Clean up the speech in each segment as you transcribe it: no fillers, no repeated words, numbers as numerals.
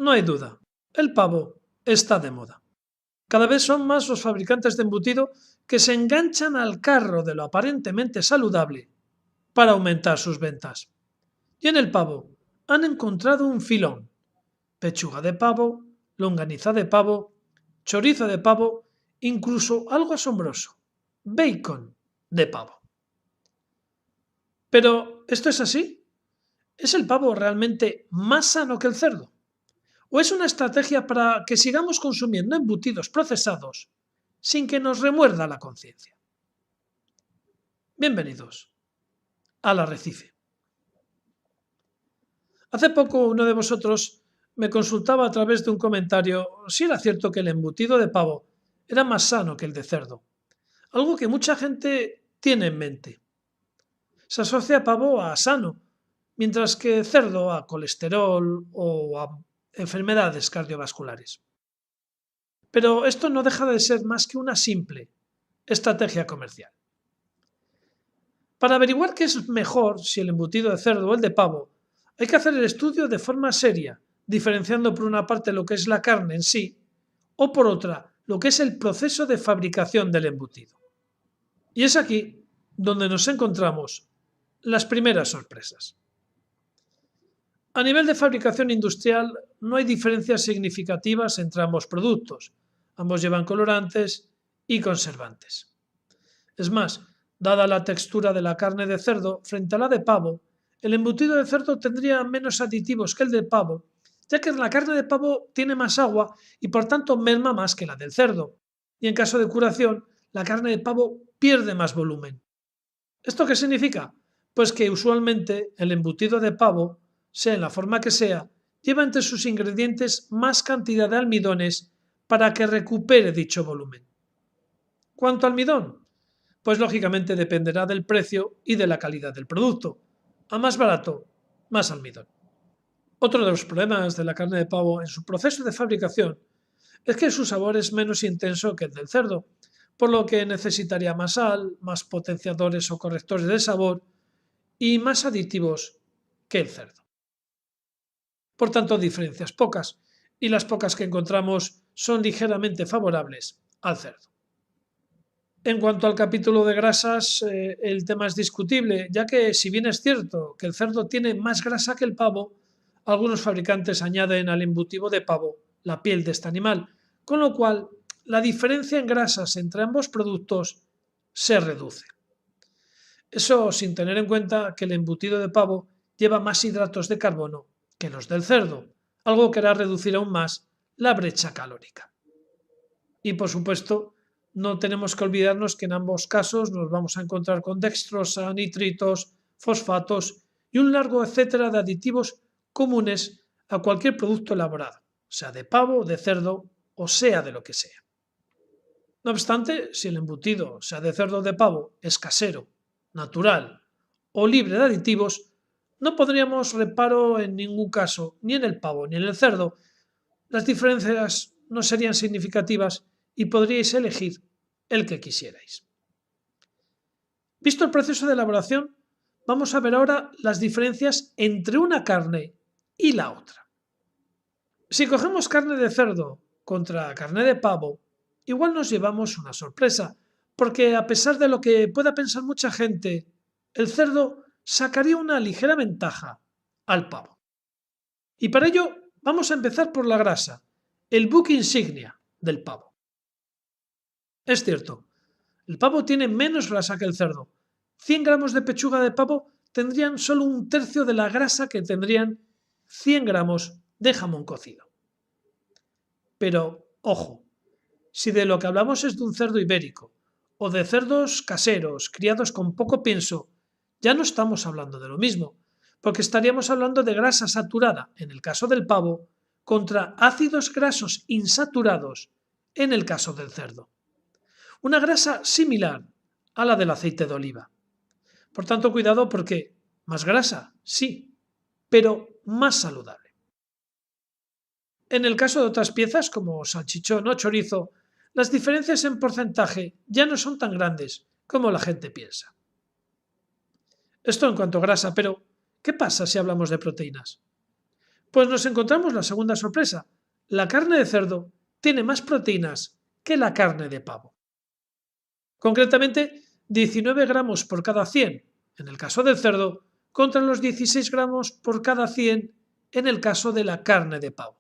No hay duda, el pavo está de moda. Cada vez son más los fabricantes de embutido que se enganchan al carro de lo aparentemente saludable para aumentar sus ventas. Y en el pavo han encontrado un filón: pechuga de pavo, longaniza de pavo, chorizo de pavo, incluso algo asombroso: bacon de pavo. Pero, ¿esto es así? ¿Es el pavo realmente más sano que el cerdo? ¿O es una estrategia para que sigamos consumiendo embutidos procesados sin que nos remuerda la conciencia? Bienvenidos al Arrecife. Hace poco uno de vosotros me consultaba a través de un comentario si era cierto que el embutido de pavo era más sano que el de cerdo, algo que mucha gente tiene en mente. Se asocia pavo a sano, mientras que cerdo a colesterol o a enfermedades cardiovasculares. Pero esto no deja de ser más que una simple estrategia comercial. Para averiguar qué es mejor, si el embutido de cerdo o el de pavo, hay que hacer el estudio de forma seria, diferenciando por una parte lo que es la carne en sí o por otra lo que es el proceso de fabricación del embutido. Y es aquí donde nos encontramos las primeras sorpresas. A nivel de fabricación industrial no hay diferencias significativas entre ambos productos. Ambos llevan colorantes y conservantes. Es más, dada la textura de la carne de cerdo frente a la de pavo, el embutido de cerdo tendría menos aditivos que el de pavo, ya que la carne de pavo tiene más agua y por tanto merma más que la del cerdo. Y en caso de curación, la carne de pavo pierde más volumen. ¿Esto qué significa? Pues que usualmente el embutido de pavo, sea en la forma que sea, lleva entre sus ingredientes más cantidad de almidones para que recupere dicho volumen. ¿Cuánto almidón? Pues lógicamente dependerá del precio y de la calidad del producto. A más barato, más almidón. Otro de los problemas de la carne de pavo en su proceso de fabricación es que su sabor es menos intenso que el del cerdo, por lo que necesitaría más sal, más potenciadores o correctores de sabor y más aditivos que el cerdo. Por tanto, diferencias pocas, y las pocas que encontramos son ligeramente favorables al cerdo. En cuanto al capítulo de grasas, el tema es discutible, ya que si bien es cierto que el cerdo tiene más grasa que el pavo, algunos fabricantes añaden al embutido de pavo la piel de este animal, con lo cual la diferencia en grasas entre ambos productos se reduce. Eso sin tener en cuenta que el embutido de pavo lleva más hidratos de carbono que los del cerdo, algo que hará reducir aún más la brecha calórica. Y por supuesto, no tenemos que olvidarnos que en ambos casos nos vamos a encontrar con dextrosa, nitritos, fosfatos y un largo etcétera de aditivos comunes a cualquier producto elaborado, sea de pavo, de cerdo o sea de lo que sea. No obstante, si el embutido, sea de cerdo o de pavo, es casero, natural o libre de aditivos, no pondríamos reparo en ningún caso, ni en el pavo ni en el cerdo. Las diferencias no serían significativas y podríais elegir el que quisierais. Visto el proceso de elaboración, vamos a ver ahora las diferencias entre una carne y la otra. Si cogemos carne de cerdo contra carne de pavo, igual nos llevamos una sorpresa, porque a pesar de lo que pueda pensar mucha gente, el cerdo sacaría una ligera ventaja al pavo. Y para ello vamos a empezar por la grasa, el buque insignia del pavo. Es cierto, el pavo tiene menos grasa que el cerdo. 100 gramos de pechuga de pavo tendrían solo un tercio de la grasa que tendrían 100 gramos de jamón cocido. Pero, ojo, si de lo que hablamos es de un cerdo ibérico o de cerdos caseros criados con poco pienso, ya no estamos hablando de lo mismo, porque estaríamos hablando de grasa saturada en el caso del pavo contra ácidos grasos insaturados en el caso del cerdo. Una grasa similar a la del aceite de oliva. Por tanto, cuidado porque más grasa, sí, pero más saludable. En el caso de otras piezas como salchichón o chorizo, las diferencias en porcentaje ya no son tan grandes como la gente piensa. Esto en cuanto a grasa, pero ¿qué pasa si hablamos de proteínas? Pues nos encontramos la segunda sorpresa. La carne de cerdo tiene más proteínas que la carne de pavo. Concretamente, 19 gramos por cada 100 en el caso del cerdo, contra los 16 gramos por cada 100 en el caso de la carne de pavo.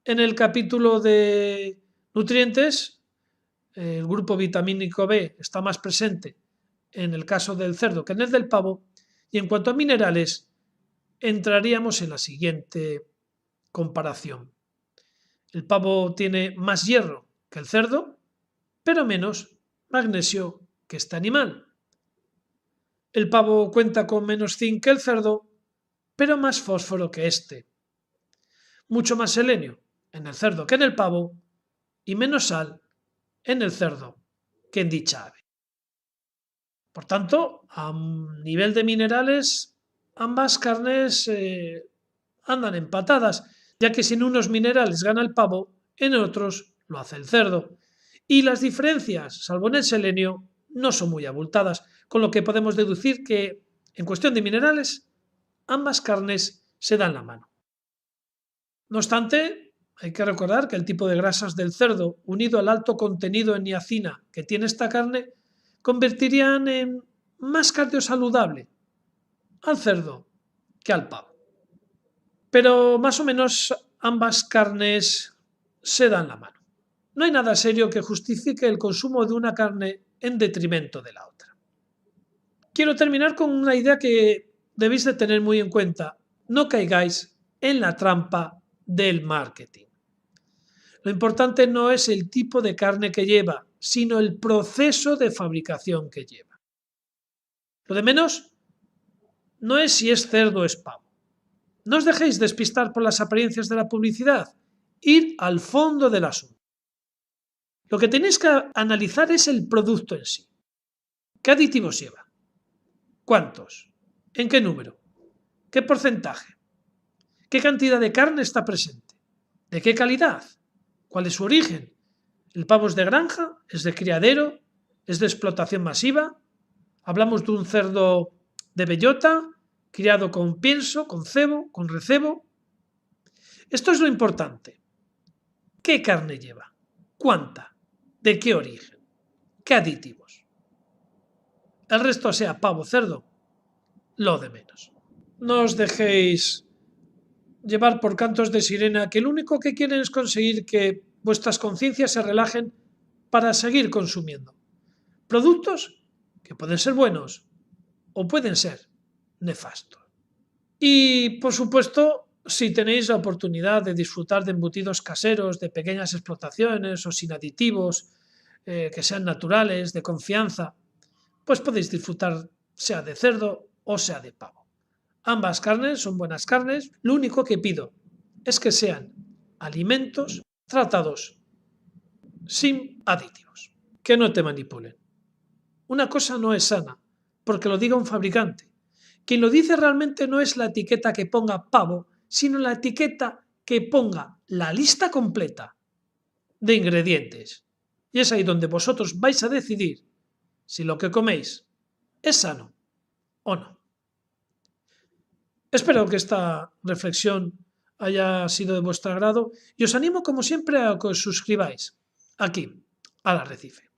En el capítulo de nutrientes, el grupo vitamínico B está más presente en el caso del cerdo que en el del pavo, y en cuanto a minerales, entraríamos en la siguiente comparación. El pavo tiene más hierro que el cerdo, pero menos magnesio que este animal. El pavo cuenta con menos zinc que el cerdo, pero más fósforo que este. Mucho más selenio en el cerdo que en el pavo y menos sal en el cerdo que en dicha ave. Por tanto, a nivel de minerales, ambas carnes andan empatadas, ya que si en unos minerales gana el pavo, en otros lo hace el cerdo. Y las diferencias, salvo en el selenio, no son muy abultadas, con lo que podemos deducir que, en cuestión de minerales, ambas carnes se dan la mano. No obstante, hay que recordar que el tipo de grasas del cerdo, unido al alto contenido en niacina que tiene esta carne, convertirían en más cardiosaludable al cerdo que al pavo. Pero más o menos ambas carnes se dan la mano. No hay nada serio que justifique el consumo de una carne en detrimento de la otra. Quiero terminar con una idea que debéis de tener muy en cuenta. No caigáis en la trampa del marketing. Lo importante no es el tipo de carne que lleva, sino el proceso de fabricación que lleva. Lo de menos no es si es cerdo o es pavo. No os dejéis despistar por las apariencias de la publicidad. Ir al fondo del asunto. Lo que tenéis que analizar es el producto en sí. ¿Qué aditivos lleva? ¿Cuántos? ¿En qué número? ¿Qué porcentaje? ¿Qué cantidad de carne está presente? ¿De qué calidad? ¿Cuál es su origen? ¿El pavo es de granja? ¿Es de criadero? ¿Es de explotación masiva? ¿Hablamos de un cerdo de bellota, criado con pienso, con cebo, con recebo? Esto es lo importante. ¿Qué carne lleva? ¿Cuánta? ¿De qué origen? ¿Qué aditivos? El resto, sea pavo o cerdo, lo de menos. No os dejéis llevar por cantos de sirena que lo único que quieren es conseguir que vuestras conciencias se relajen para seguir consumiendo productos que pueden ser buenos o pueden ser nefastos. Y, por supuesto, si tenéis la oportunidad de disfrutar de embutidos caseros, de pequeñas explotaciones o sin aditivos, que sean naturales, de confianza, pues podéis disfrutar sea de cerdo o sea de pavo. Ambas carnes son buenas carnes, lo único que pido es que sean alimentos tratados sin aditivos, que no te manipulen. Una cosa no es sana porque lo diga un fabricante. Quien lo dice realmente no es la etiqueta que ponga pavo, sino la etiqueta que ponga la lista completa de ingredientes. Y es ahí donde vosotros vais a decidir si lo que coméis es sano o no. Espero que esta reflexión haya sido de vuestro agrado y os animo como siempre a que os suscribáis aquí al Arrecife.